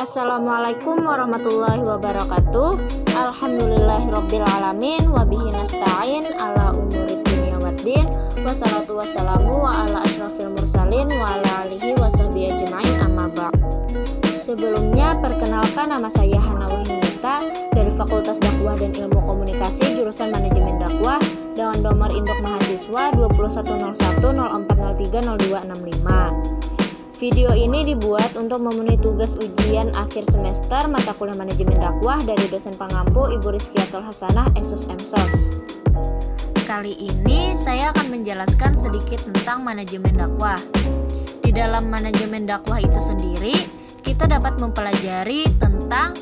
Assalamualaikum warahmatullahi wabarakatuh. Alhamdulillahirabbil alamin wa bihi nasta'in ala umurid dunya waddin. Wassalatu wassalamu wa ala asyrafil mursalin wa ala alihi wa sahbihi ajma'in, amma ba'd. Sebelumnya perkenalkan, nama saya Hana Wahyunita dari Fakultas Dakwah dan Ilmu Komunikasi jurusan Manajemen Dakwah dengan nomor induk mahasiswa 210104030265. Video ini dibuat untuk memenuhi tugas ujian akhir semester mata kuliah manajemen dakwah dari dosen pengampu Ibu Rizkiatul Hasanah, Esus MSOS. Kali ini saya akan menjelaskan sedikit tentang manajemen dakwah. Di dalam manajemen dakwah itu sendiri, kita dapat mempelajari tentang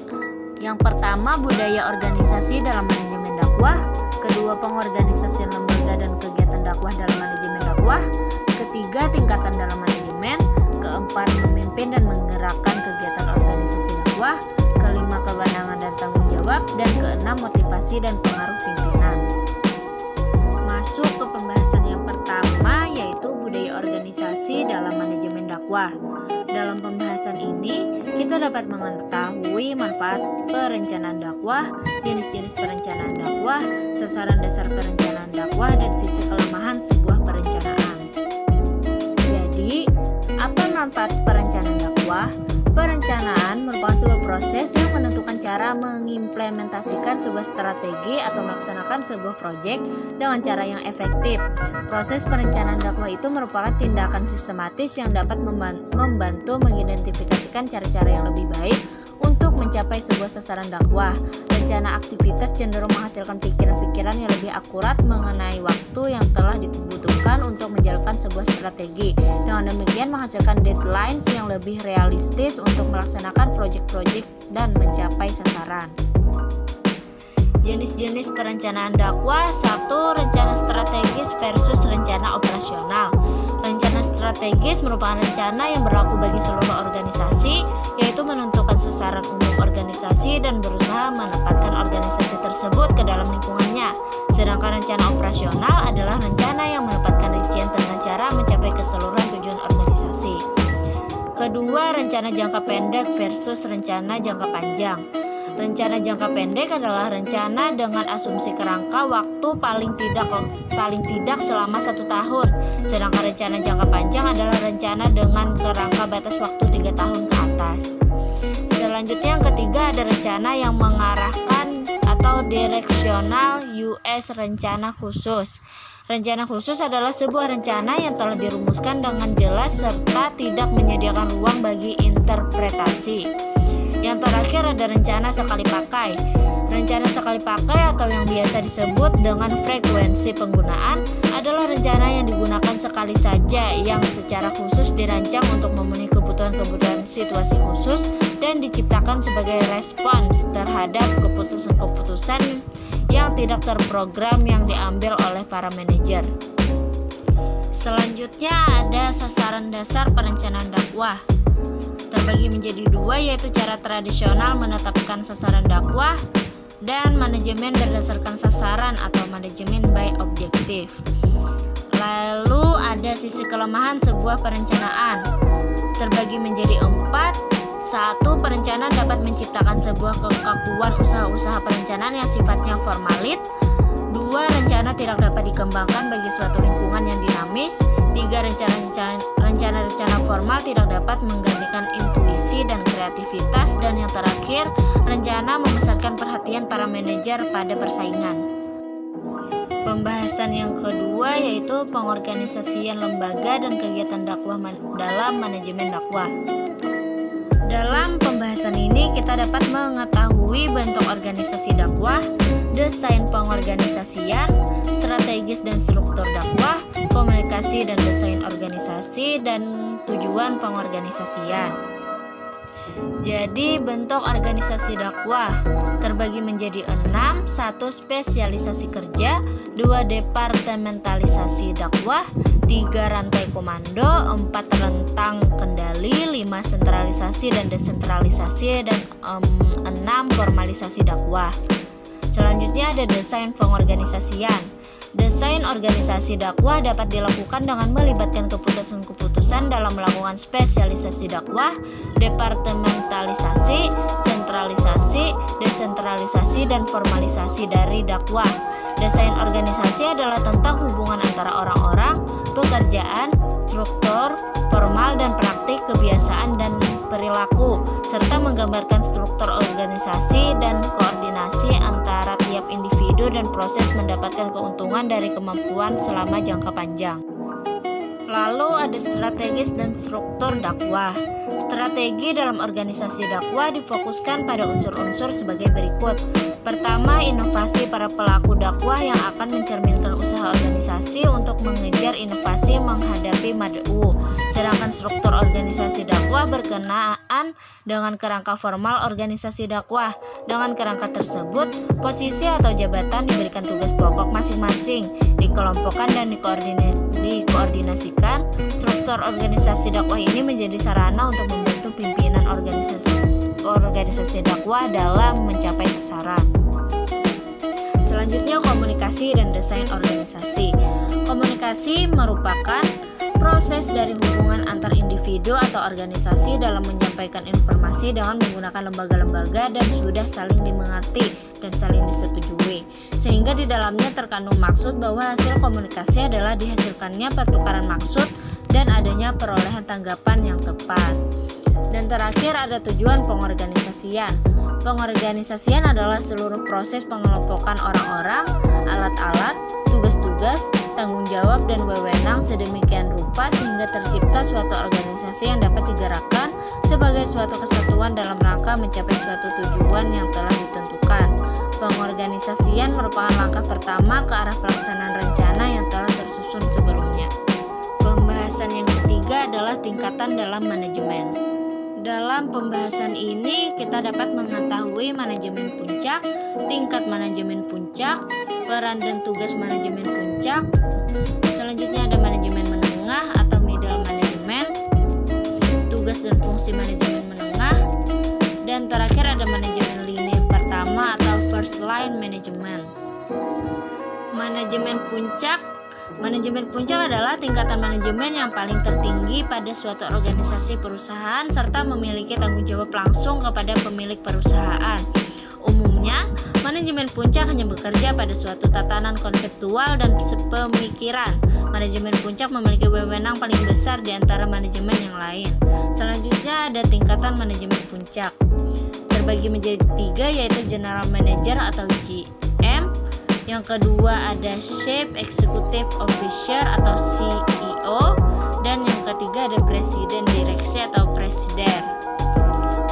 yang pertama, budaya organisasi dalam manajemen dakwah, kedua, pengorganisasian lembaga dan kegiatan dakwah dalam manajemen dakwah, ketiga, tingkatan dalam manajemen, keempat, memimpin dan menggerakkan kegiatan organisasi dakwah, kelima, kewenangan dan tanggung jawab, dan keenam, motivasi dan pengaruh pimpinan. Masuk ke pembahasan yang pertama, yaitu budaya organisasi dalam manajemen dakwah. Dalam pembahasan ini, kita dapat mengetahui manfaat perencanaan dakwah, jenis-jenis perencanaan dakwah, sasaran dasar perencanaan dakwah, dan sisi kelemahan sebuah perencanaan. Jadi, apa manfaat perencanaan dakwah? Perencanaan merupakan sebuah proses yang menentukan cara mengimplementasikan sebuah strategi atau melaksanakan sebuah proyek dengan cara yang efektif. Proses perencanaan dakwah itu merupakan tindakan sistematis yang dapat membantu mengidentifikasikan cara-cara yang lebih baik untuk mencapai sebuah sasaran dakwah. Rencana aktivitas cenderung menghasilkan pikiran-pikiran yang lebih akurat mengenai waktu yang telah dibutuhkan untuk menjalankan sebuah strategi. Dengan demikian menghasilkan deadlines yang lebih realistis untuk melaksanakan proyek-proyek dan mencapai sasaran. Jenis-jenis perencanaan dakwah. 1. Rencana strategis versus rencana operasional. Rencana strategis merupakan rencana yang berlaku bagi seluruh organisasi, yaitu menentukan sasaran umum organisasi dan berusaha menempatkan organisasi tersebut ke dalam lingkungannya. Sedangkan rencana operasional adalah rencana yang menempatkan rincian tentang cara mencapai keseluruhan tujuan organisasi. Kedua, rencana jangka pendek versus rencana jangka panjang. Rencana jangka pendek adalah rencana dengan asumsi kerangka waktu paling tidak selama 1 tahun. Sedangkan rencana jangka panjang adalah rencana dengan kerangka batas waktu 3 tahun ke atas. Selanjutnya yang ketiga, ada rencana yang mengarahkan atau direksional US rencana khusus. Rencana khusus adalah sebuah rencana yang telah dirumuskan dengan jelas serta tidak menyediakan ruang bagi interpretasi. Yang terakhir ada rencana sekali pakai. Rencana sekali pakai atau yang biasa disebut dengan frekuensi penggunaan adalah rencana yang digunakan sekali saja yang secara khusus dirancang untuk memenuhi kebutuhan-kebutuhan situasi khusus dan diciptakan sebagai respons terhadap keputusan-keputusan yang tidak terprogram yang diambil oleh para manajer. Selanjutnya ada sasaran dasar perencanaan dakwah. Terbagi menjadi 2, yaitu cara tradisional menetapkan sasaran dakwah dan manajemen berdasarkan sasaran atau manajemen by objektif. Lalu ada sisi kelemahan sebuah perencanaan. Terbagi menjadi 4. 1. Perencanaan dapat menciptakan sebuah kekakuan usaha-usaha perencanaan yang sifatnya formalit. 2. Rencana tidak dapat dikembangkan bagi suatu lingkungan yang dinamis. 3. Rencana-rencana formal tidak dapat menggantikan intuisi dan kreativitas. Dan yang terakhir, rencana memusatkan perhatian para manajer pada persaingan. Pembahasan yang kedua yaitu pengorganisasian lembaga dan kegiatan dakwah dalam manajemen dakwah. Dalam pembahasan ini kita dapat mengetahui bentuk organisasi dakwah, desain pengorganisasian, strategis dan struktur dakwah, komunikasi dan desain organisasi, dan tujuan pengorganisasian. Jadi bentuk organisasi dakwah terbagi menjadi 6. 1. Spesialisasi kerja, 2. Departementalisasi dakwah, 3. Rantai komando, 4. Rentang kendali, 5. Sentralisasi dan desentralisasi, dan 6. Formalisasi dakwah. Selanjutnya ada desain pengorganisasian. Desain organisasi dakwah dapat dilakukan dengan melibatkan keputusan-keputusan dalam melakukan spesialisasi dakwah, departementalisasi, strukturalisasi dan formalisasi dari dakwah. Desain organisasi adalah tentang hubungan antara orang-orang, pekerjaan, struktur, formal dan praktik, kebiasaan dan perilaku, serta menggambarkan struktur organisasi dan koordinasi antara tiap individu dan proses mendapatkan keuntungan dari kemampuan selama jangka panjang. Lalu ada strategis dan struktur dakwah. Strategi dalam organisasi dakwah difokuskan pada unsur-unsur sebagai berikut. Pertama, inovasi para pelaku dakwah yang akan mencerminkan usaha organisasi untuk mengejar inovasi menghadapi mad'u. Sedangkan struktur organisasi dakwah berkenaan dengan kerangka formal organisasi dakwah. Dengan kerangka tersebut, posisi atau jabatan diberikan tugas pokok masing-masing, dikelompokkan dan dikoordinasikan. Struktur organisasi dakwah ini menjadi sarana untuk membantu pimpinan organisasi dakwah dalam mencapai sasaran. Selanjutnya, komunikasi dan desain organisasi. Komunikasi merupakan proses dari hubungan antar individu atau organisasi dalam menyampaikan informasi dengan menggunakan lembaga-lembaga dan sudah saling dimengerti dan saling disetujui, sehingga di dalamnya terkandung maksud bahwa hasil komunikasi adalah dihasilkannya pertukaran maksud dan adanya perolehan tanggapan yang tepat. Dan terakhir ada tujuan pengorganisasian. Pengorganisasian adalah seluruh proses pengelompokan orang-orang, alat-alat, tugas-tugas, tanggung jawab dan wewenang sedemikian rupa sehingga tercipta suatu organisasi yang dapat digerakkan sebagai suatu kesatuan dalam rangka mencapai suatu tujuan yang telah ditentukan. Pengorganisasian merupakan langkah pertama ke arah pelaksanaan rencana yang telah tersusun sebelumnya. Pembahasan yang ketiga adalah tingkatan dalam manajemen. Dalam pembahasan ini kita dapat mengetahui manajemen puncak, tingkat manajemen puncak, peran dan tugas manajemen puncak. Selanjutnya ada manajemen menengah atau middle management, tugas dan fungsi manajemen menengah, dan terakhir ada manajemen lini pertama atau first line management. Manajemen puncak adalah tingkatan manajemen yang paling tertinggi pada suatu organisasi perusahaan serta memiliki tanggung jawab langsung kepada pemilik perusahaan. Umumnya, manajemen puncak hanya bekerja pada suatu tatanan konseptual dan pemikiran. Manajemen puncak memiliki wewenang paling besar di antara manajemen yang lain. Selanjutnya ada tingkatan manajemen puncak. Terbagi menjadi 3, yaitu General Manager atau GM. Yang kedua ada Chief Executive Officer atau CEO, dan yang ketiga ada Presiden Direksi atau Presider.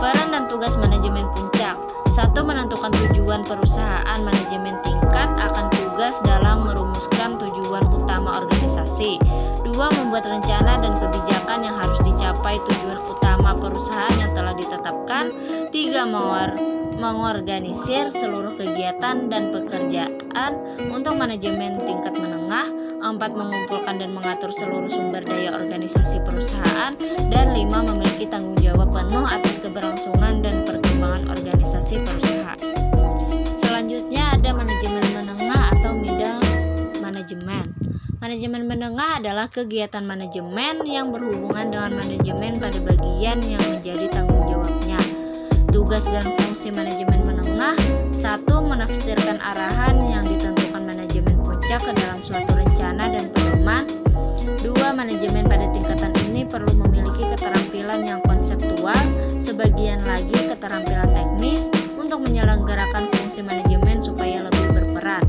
Peran dan tugas manajemen puncak. 1. Menentukan tujuan perusahaan. Manajemen tingkat akan tugas dalam merumuskan tujuan utama organisasi. 2. Membuat rencana dan kebijakan yang harus dicapai tujuan utama perusahaan yang telah ditetapkan. 3. Mengorganisir seluruh kegiatan dan pekerjaan untuk manajemen tingkat menengah. 4. Mengumpulkan dan mengatur seluruh sumber daya organisasi perusahaan. Dan 5. Memiliki tanggung jawab penuh atas keberlangsungan dan perkembangan organisasi perusahaan. Selanjutnya ada manajemen menengah atau middle management. Manajemen menengah adalah kegiatan manajemen yang berhubungan dengan manajemen pada bagian yang menjadi tanggung jawabnya. Tugas dan fungsi manajemen menengah. 1. Menafsirkan arahan yang ditentukan manajemen puncak ke dalam suatu rencana dan pedoman. 2. Manajemen pada tingkatan ini perlu memiliki keterampilan yang konseptual, sebagian lagi keterampilan teknis untuk menyelenggarakan fungsi manajemen supaya lebih berperan.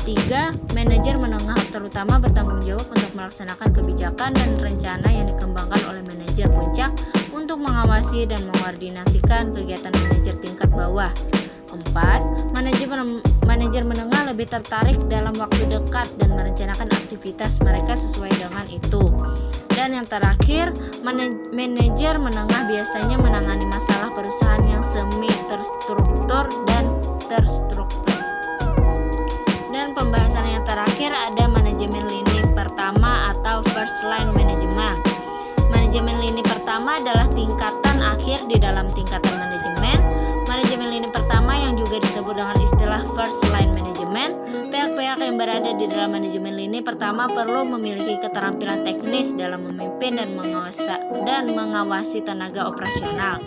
3. Manajer menengah terutama bertanggung jawab untuk melaksanakan kebijakan dan rencana yang dikembangkan oleh manajer puncak untuk mengawasi dan mengkoordinasikan kegiatan manajer tingkat bawah. 4. Manajer menengah lebih tertarik dalam waktu dekat dan merencanakan aktivitas mereka sesuai dengan itu. Dan yang terakhir, manajer menengah biasanya menangani masalah perusahaan yang semi terstruktur dan terstruktur. Dan pembahasan yang terakhir ada manajemen lini pertama atau first line management. Manajemen lini pertama adalah tingkatan akhir di dalam tingkatan manajemen. Manajemen lini pertama yang juga disebut dengan istilah first line management. Pihak-pihak yang berada di dalam manajemen lini pertama perlu memiliki keterampilan teknis dalam memimpin dan mengawasi tenaga operasional.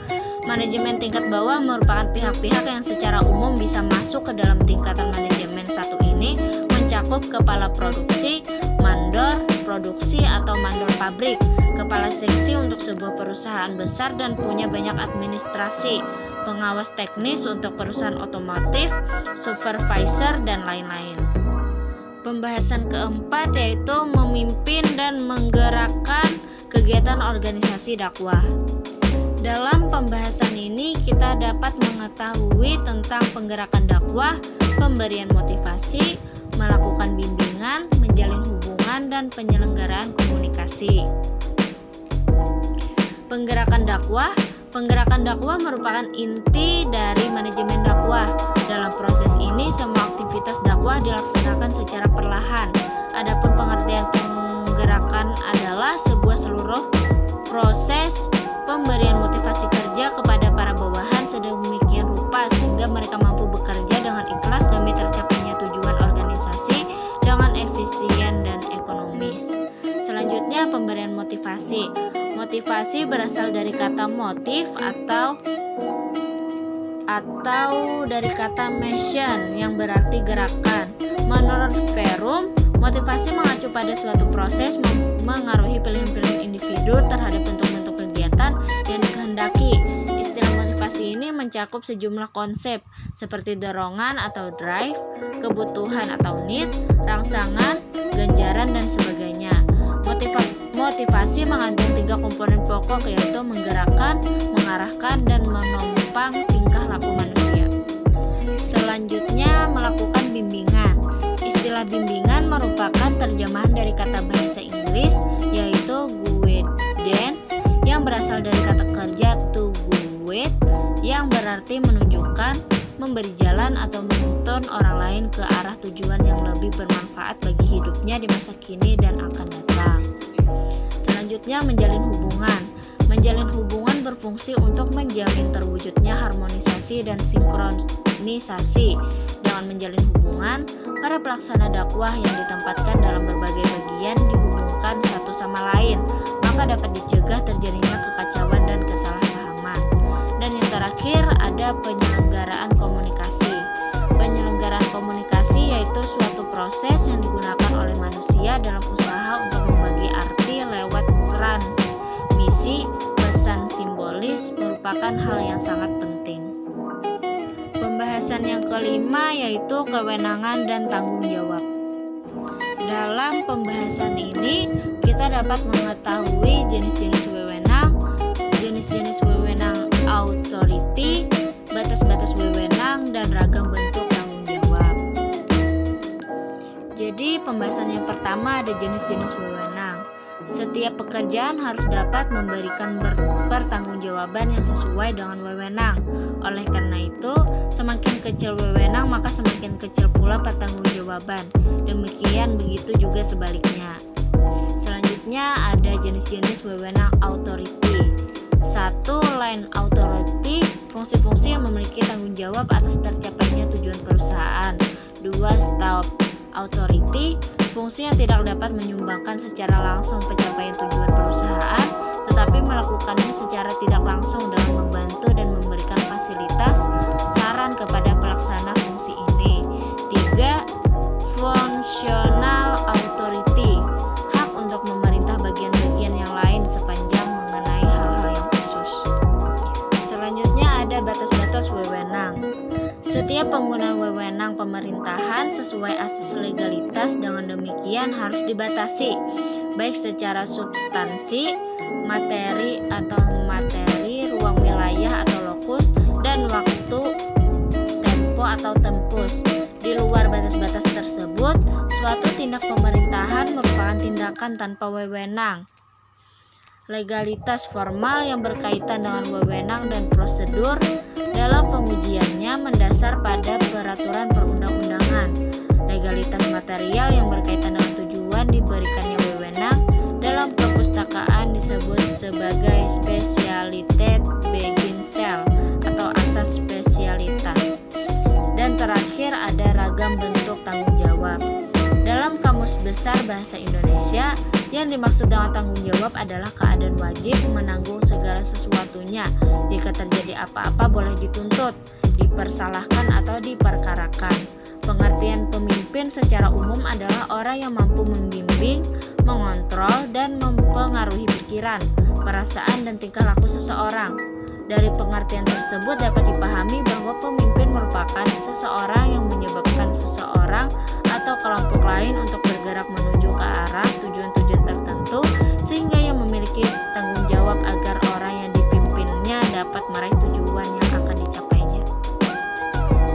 Manajemen tingkat bawah merupakan pihak-pihak yang secara umum bisa masuk ke dalam tingkatan manajemen satu ini, mencakup kepala produksi, mandor produksi atau mandor pabrik, kepala seksi untuk sebuah perusahaan besar dan punya banyak administrasi, pengawas teknis untuk perusahaan otomotif, supervisor, dan lain-lain. Pembahasan keempat yaitu memimpin dan menggerakkan kegiatan organisasi dakwah. Dalam pembahasan ini kita dapat mengetahui tentang penggerakan dakwah, pemberian motivasi, melakukan bimbingan, menjalin hubungan, dan penyelenggaraan komunikasi. Penggerakan dakwah merupakan inti dari manajemen dakwah. Dalam proses ini semua aktivitas dakwah dilaksanakan secara perlahan. Adapun pengertian penggerakan adalah sebuah seluruh proses pemberian motivasi kerja kepada para bawahan sedemikian rupa sehingga mereka mampu bekerja dengan ikhlas demi tercapainya tujuan organisasi dengan efisien dan ekonomis. Selanjutnya, pemberian motivasi. Motivasi berasal dari kata motif atau dari kata motion yang berarti gerakan. Menurut Verum, motivasi mengacu pada suatu proses mengaruhi pilihan-pilihan individu terhadap bentuk-bentuk kegiatan yang dikehendaki. Istilah motivasi ini mencakup sejumlah konsep seperti dorongan atau drive, kebutuhan atau need, rangsangan, ganjaran, dan sebagainya. Motivasi mengandung 3 komponen pokok yaitu menggerakkan, mengarahkan, dan menopang tingkah laku manusia. Selanjutnya, melakukan bimbingan. Istilah bimbingan merupakan terjemahan dari kata bahasa Inggris yaitu guidance yang berasal dari kata kerja to guide yang berarti menunjukkan, memberi jalan atau menuntun orang lain ke arah tujuan yang lebih bermanfaat bagi hidupnya di masa kini dan akan datang. Selanjutnya, menjalin hubungan. Menjalin hubungan berfungsi untuk menjamin terwujudnya harmonisasi dan sinkronisasi. Dengan menjalin hubungan, para pelaksana dakwah yang ditempatkan dalam berbagai bagian dihubungkan satu sama lain, maka dapat dicegah terjadinya kekacauan dan kesalahpahaman. Dan yang terakhir ada penyelenggaraan komunikasi. Penyelenggaraan komunikasi yaitu suatu proses yang digunakan oleh manusia dalam usaha untuk membagi arti lewat transmisi pesan simbolis merupakan hal yang sangat penting. Pembahasan yang kelima yaitu kewenangan dan tanggung jawab. Dalam pembahasan ini kita dapat mengetahui jenis-jenis wewenang authority, batas-batas wewenang, dan ragam bentuk tanggung jawab. Jadi pembahasan yang pertama ada jenis-jenis wewenang. Setiap pekerjaan harus dapat memberikan pertanggungjawaban yang sesuai dengan wewenang. Oleh karena itu, semakin kecil wewenang maka semakin kecil pula pertanggungjawaban. Demikian begitu juga sebaliknya. Selanjutnya ada jenis-jenis wewenang authority. 1. Line authority, fungsi-fungsi yang memiliki tanggung jawab atas tercapainya tujuan perusahaan. 2. Staff authority, fungsi yang tidak dapat menyumbangkan secara langsung pencapaian tujuan perusahaan, tetapi melakukannya secara tidak langsung dalam membantu dan memberikan fasilitas saran kepada pelaksana fungsi ini. 3. Functional authority, hak untuk memerintah bagian-bagian yang lain sepanjang mengenai hal-hal yang khusus. Selanjutnya ada batas-batas wewenang. Setiap penggunaan wewenang pemerintahan sesuai asas legalitas dengan demikian harus dibatasi, baik secara substansi, materi, ruang wilayah atau lokus, dan waktu, tempo atau tempus. Di luar batas-batas tersebut, suatu tindak pemerintahan merupakan tindakan tanpa wewenang. Legalitas formal yang berkaitan dengan wewenang dan prosedur dalam pengujiannya mendasar pada peraturan perundang-undangan. Legalitas material yang berkaitan dengan tujuan diberikannya wewenang dalam perpustakaan disebut sebagai spesialitas Beginsel atau asas spesialitas. Dan terakhir ada ragam bentuk tanggung jawab. Dalam Dalam Kamus Besar Bahasa Indonesia, yang dimaksud dengan tanggung jawab adalah keadaan wajib menanggung segala sesuatunya. Jika terjadi apa-apa boleh dituntut, dipersalahkan atau diperkarakan. Pengertian pemimpin secara umum adalah orang yang mampu membimbing, mengontrol, dan mempengaruhi pikiran, perasaan, dan tingkah laku seseorang. Dari pengertian tersebut dapat dipahami bahwa pemimpin merupakan seseorang yang menyebabkan seseorang atau kelompok lain untuk bergerak menuju ke arah tujuan-tujuan tertentu, sehingga ia memiliki tanggung jawab agar orang yang dipimpinnya dapat meraih tujuan yang akan dicapainya.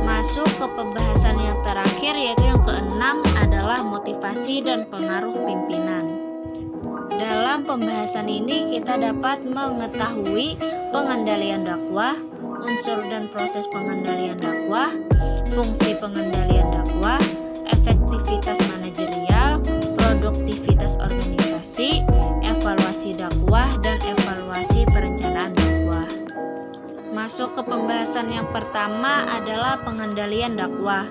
Masuk ke pembahasan yang terakhir, yaitu yang keenam adalah motivasi dan pengaruh pimpinan. Dalam pembahasan ini kita dapat mengetahui pengendalian dakwah, unsur dan proses pengendalian dakwah, fungsi pengendalian dakwah, efektivitas manajerial, produktivitas organisasi, evaluasi dakwah, dan evaluasi perencanaan dakwah. Masuk ke pembahasan yang pertama adalah pengendalian dakwah.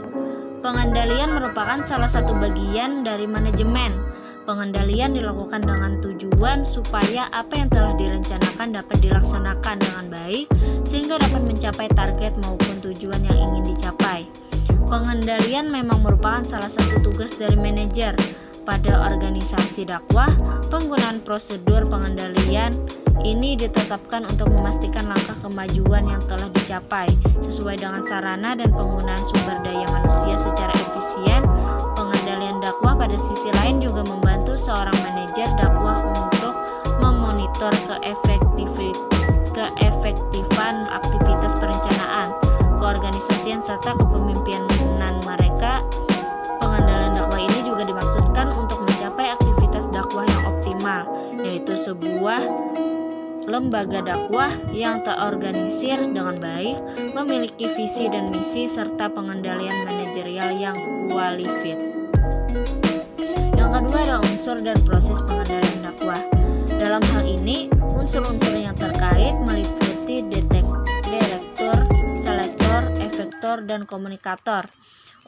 Pengendalian merupakan salah satu bagian dari manajemen. Pengendalian dilakukan dengan tujuan supaya apa yang telah direncanakan dapat dilaksanakan dengan baik sehingga dapat mencapai target maupun tujuan yang ingin dicapai. Pengendalian memang merupakan salah satu tugas dari manajer. Pada organisasi dakwah, penggunaan prosedur pengendalian ini ditetapkan untuk memastikan langkah kemajuan yang telah dicapai sesuai dengan sarana dan penggunaan sumber daya manusia secara efisien. Pengendalian dakwah pada sisi lain juga membantu seorang manajer dakwah untuk memonitor keefektifan aktivitas perencanaan, keorganisasian, serta kepemimpinan mereka. Pengendalian dakwah ini juga dimaksudkan untuk mencapai aktivitas dakwah yang optimal, yaitu sebuah lembaga dakwah yang terorganisir dengan baik, memiliki visi dan misi, serta pengendalian manajerial yang kualifikasi. Yang kedua adalah unsur dan proses pengendalian dakwah. Dalam hal ini, unsur-unsur yang terkait meliputi direktur, selektor, efektor, dan komunikator.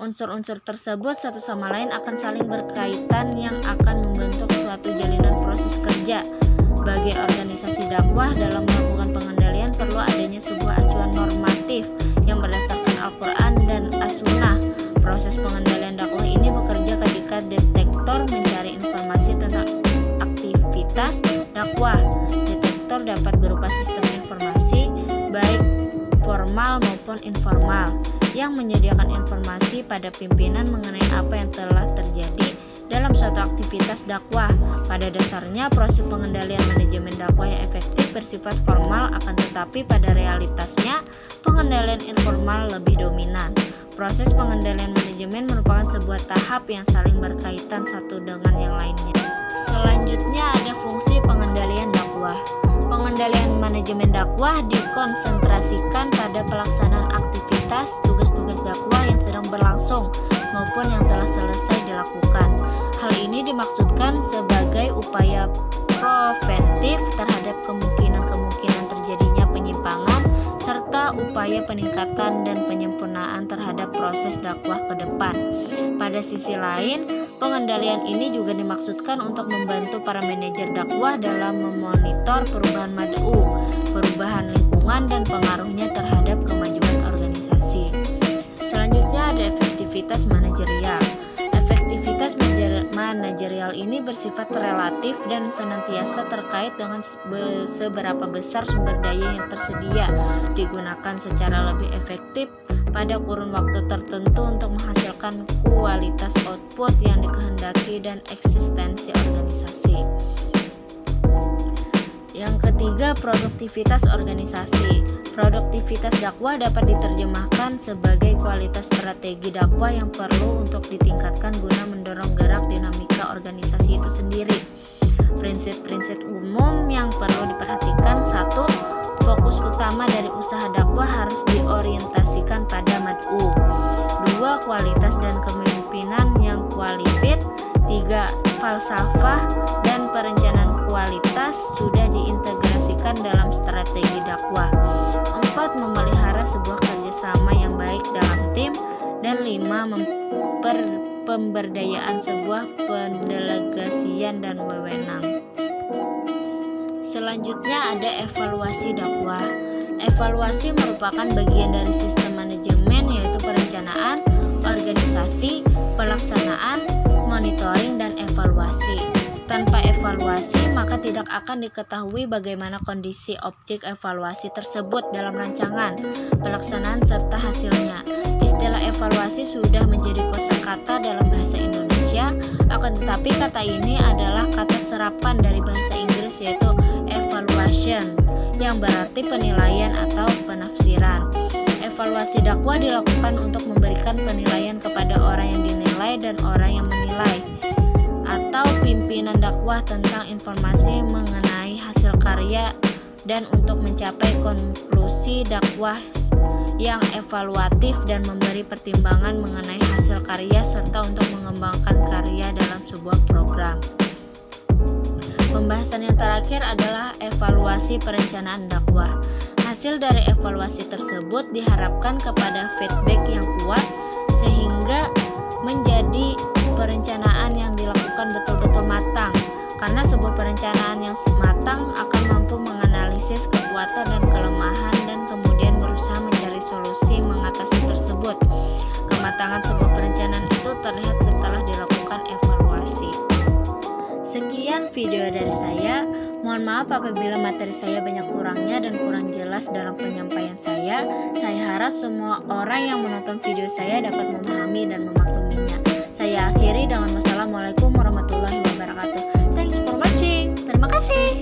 Unsur-unsur tersebut satu sama lain akan saling berkaitan yang akan membentuk suatu jalinan proses kerja. Bagi organisasi dakwah, dalam melakukan pengendalian perlu adanya sebuah acuan normatif yang berdasarkan Al-Quran dan As-Sunnah. Proses pengendalian dakwah ini bekerja ketika detektor mencari informasi tentang aktivitas dakwah. Detektor dapat berupa sistem informasi, baik formal maupun informal, yang menyediakan informasi pada pimpinan mengenai apa yang telah terjadi dalam suatu aktivitas dakwah. Pada dasarnya, proses pengendalian manajemen dakwah yang efektif bersifat formal, akan tetapi pada realitasnya pengendalian informal lebih dominan. Proses pengendalian manajemen merupakan sebuah tahap yang saling berkaitan satu dengan yang lainnya. Selanjutnya ada fungsi pengendalian dakwah. Pengendalian manajemen dakwah dikonsentrasikan pada pelaksanaan aktivitas tugas-tugas dakwah yang sedang berlangsung maupun yang telah selesai dilakukan. Hal ini dimaksudkan sebagai upaya preventif terhadap kemungkinan-kemungkinan terjadinya penyimpangan serta upaya peningkatan dan penyempurnaan terhadap proses dakwah ke depan. Pada sisi lain, pengendalian ini juga dimaksudkan untuk membantu para manajer dakwah dalam memonitor perubahan mad'u, perubahan lingkungan, dan pengaruhnya terhadap kemajuan organisasi. Selanjutnya ada efektivitas manajerial. Efektivitas manajerial ini bersifat relatif dan senantiasa terkait dengan seberapa besar sumber daya yang tersedia digunakan secara lebih efektif pada kurun waktu tertentu untuk menghasilkan kualitas output yang dikehendaki dan eksistensi organisasi. Yang ketiga, produktivitas organisasi. Produktivitas dakwah dapat diterjemahkan sebagai kualitas strategi dakwah yang perlu untuk ditingkatkan guna mendorong gerak dinamika organisasi itu sendiri. Prinsip-prinsip umum yang perlu diperhatikan: 1. Fokus utama dari usaha dakwah harus diorientasikan pada mad'u. 2. Kualitas dan kepemimpinan yang kualifit. 3. Falsafah dan perencanaan kualitas sudah diintegrasikan dalam strategi dakwah. 4. Memelihara sebuah kerjasama yang baik dalam tim. Dan 5. pemberdayaan sebuah pendelegasian dan wewenang. Selanjutnya ada evaluasi dakwah. Evaluasi merupakan bagian dari sistem manajemen, yaitu perencanaan, organisasi, pelaksanaan, monitoring, dan evaluasi. Tanpa evaluasi, maka tidak akan diketahui bagaimana kondisi objek evaluasi tersebut dalam rancangan, pelaksanaan, serta hasilnya. Istilah evaluasi sudah menjadi kosakata dalam bahasa Indonesia, akan tetapi kata ini adalah kata serapan dari bahasa Inggris, yaitu evaluation, yang berarti penilaian atau penafsiran. Evaluasi dakwah dilakukan untuk memberikan penilaian kepada orang yang dinilai dan orang yang menilai, atau pimpinan dakwah tentang informasi mengenai hasil karya, dan untuk mencapai konklusi dakwah yang evaluatif dan memberi pertimbangan mengenai hasil karya serta untuk mengembangkan karya dalam sebuah program. Pembahasan yang terakhir adalah evaluasi perencanaan dakwah. Hasil dari evaluasi tersebut diharapkan kepada feedback yang kuat sehingga menjadi perencanaan yang dilakukan betul-betul matang, karena sebuah perencanaan yang matang akan mampu menganalisis kekuatan dan kelemahan dan kemudian berusaha mencari solusi mengatasi tersebut. Kematangan sebuah perencanaan itu terlihat setelah dilakukan evaluasi. Sekian video dari saya. Mohon maaf apabila materi saya banyak kurangnya dan kurang jelas dalam penyampaian saya. Saya harap semua orang yang menonton video saya dapat memahami dan memakluminya. Saya akhiri dengan wassalamualaikum warahmatullahi wabarakatuh. Thanks for watching. Terima kasih.